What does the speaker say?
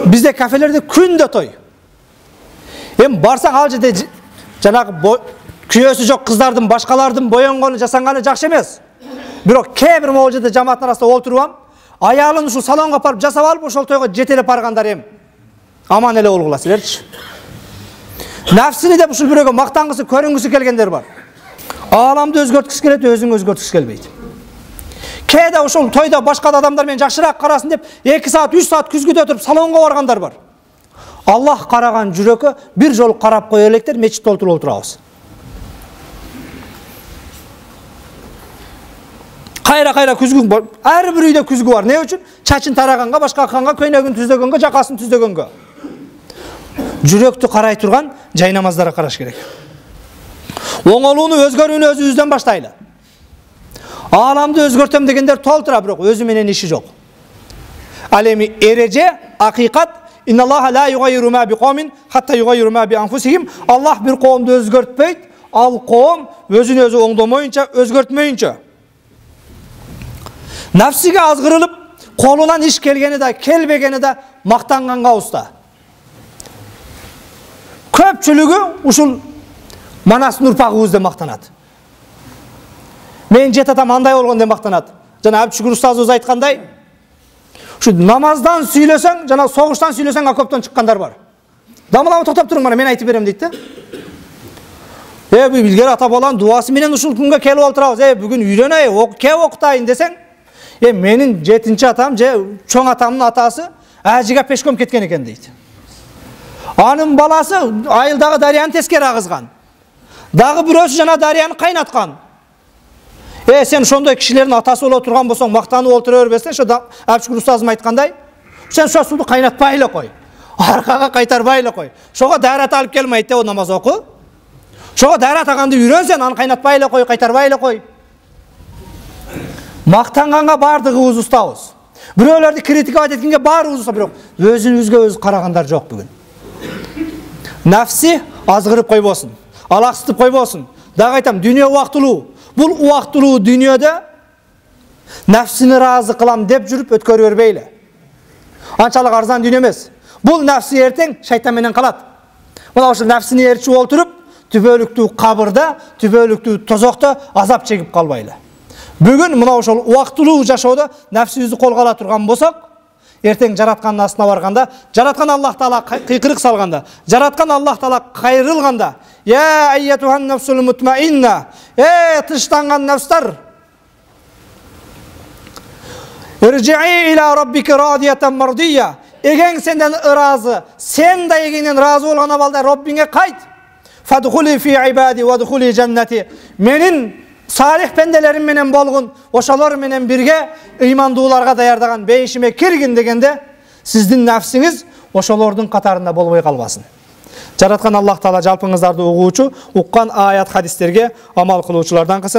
Bizde kafelerde күндө той. Эми барсаң ал жерде жанагы күйөөсү жок кыздардын башкалардын боёнгону жасанганы жакшы эмес. Бирок кээ бир могул жерде жамааттын арасында олтуруп аялын ушул салонго апарып жасап алып ошол тойго жетелеп баргандар эми аман эле болгула силерчи. Нафсини деп ушул бирөөгө мактангысы, көрүнгүсү келгендер бар. Ааламды өзгөрткүсү келет, өзүн өзгөрткүсү келбейт. Кээде ошол тойда башка адамдар менен жакшыраак карасын деп 2 саат, 3 саат күзгүдө отуруп салонго баргандар бар. Аллах караган жүрөккө бир жолу карап кое электер, мечитте отурабыз. Кайра күзгү бар. Ар бир үйдө күзгү бар. Не үчүн? Чачын тараганга, башка акканга, көйнөгүн түздөгөнгө, жакасын түздөгөнгө. Жүрөктү карай турган жай намаздара караш керек. Оңолууну өзгөрүүнү өзүбүздөн баштайлы. Ааламды өзгөртөм дегендер толтура, бирок өзү менен иши жок. Ал эми эреже, акыйкат, инналлаха ла югайру ма биқомин хатта югайру ма би анфусихим. Аллах бир коомду өзгөртпөйт, ал коом өзүн өзү оңдомоюнча, өзгөртмөйүнчө. Нафсиге азгырылып, колунан иш келгени да, келбегени да мактанганга уста. Көпчүлүгү ушул Манас Нурпагыбыз деп мактанат. Мен жет атам андай болгон деп мактанат. Жана Абдышүкүр устазыбыз айткандай, ушу намаздан сүйлөсөң, жана согуштан сүйлөсөң окоптон чыккандар бар. Дамылама токтоп туруң, мен айтып берем дейт да. Билгер ата баланын дуасы менен ушул күнгө келип олтурабыз. Бүгүн үйрөнөй, кеп окутайын десең, менин 7-чи атам же чоң атамдын атасы ажыга пешком кеткен экен дейт. Анын баласы айылдагы дарыяны тескери агызган. Дагы бирөөсү жана дарыяны кайнаткан. Сен ошондой кишилердин атасы боло турган болсоң, мактанып олтура бербесең, ошо Абдышүкүр устазым айткандай, сен ошо сууну кайнатпай эле кой. Аркага кайтарбай эле кой. Ошого даарат алып келмейт деп намаз оку. Ошого даарат аганды үйрөнсөң, аны кайнатпай эле кой, кайтарбай эле кой. Мактанганга бардыгыбыз устабыз. Бирөөлөрдү критикалап эткенге баарыбыз уста, бирок өзүбүзгө өз карагандар жок бүгүн. Нафси азгырып койбосун, алаксытып койбосун. Дагы айтам, дүйнө убактылуу. Бул убактылуу дүйнөдө нафсини ыраазы кылам деп жүрүп өткөрүп бербейли. Анчалык арзан дүйнө эмес. Бул нафси эртең шайтан менен калат. Мына ошол нафсини ээрчип олтуруп, түбөлүктүү кабырда, түбөлүктүү тозокто азап чегип калбайлы. Бүгүн мына ошол убактылуу жашоодо нафсибизди колго ала турган болсок, эртең жараткандын астына барганда, жараткан Аллах Таала кыйкырык салганда, жараткан Аллах Таала кайрылганда, я айятухан нафсул мутмаинна, тыштанган нафстар, иржии иля раббики радиятан мардия, эген сенден ыраазы, сен да эгенен ыраазы болгон абалда Роббиңе кайт. Фадхули фи ибади вадхули жаннати, менин салих пенделерим менен болгун, ошолор менен бирге ыймандууларга даярдаган бейишиме киргин дегенде, сиздин нафсиңиз ошолордун катарында болбой калбасын. Жараткан Аллах Таала жалпыңыздарды угуучу, уккан аят хадистерге амал кылуучулардан кылсын.